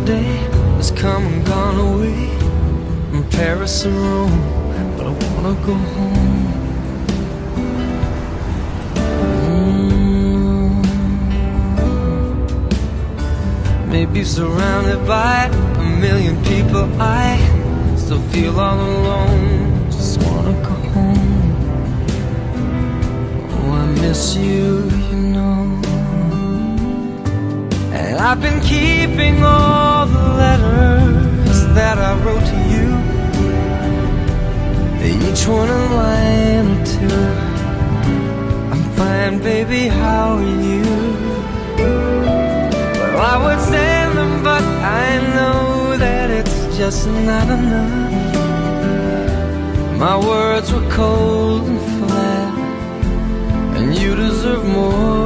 day has come and gone away from Paris or Rome, but I wanna go home. Maybe surrounded by a million people, I still feel all alone. Just wanna go home. Oh, I miss you, you know. And I've been keeping all the letters that I wrote to you, each one a line or two. I'm fine, baby, how are you? Well, I would send them, but I know that it's just not enough. My words were cold and flat, and you deserve more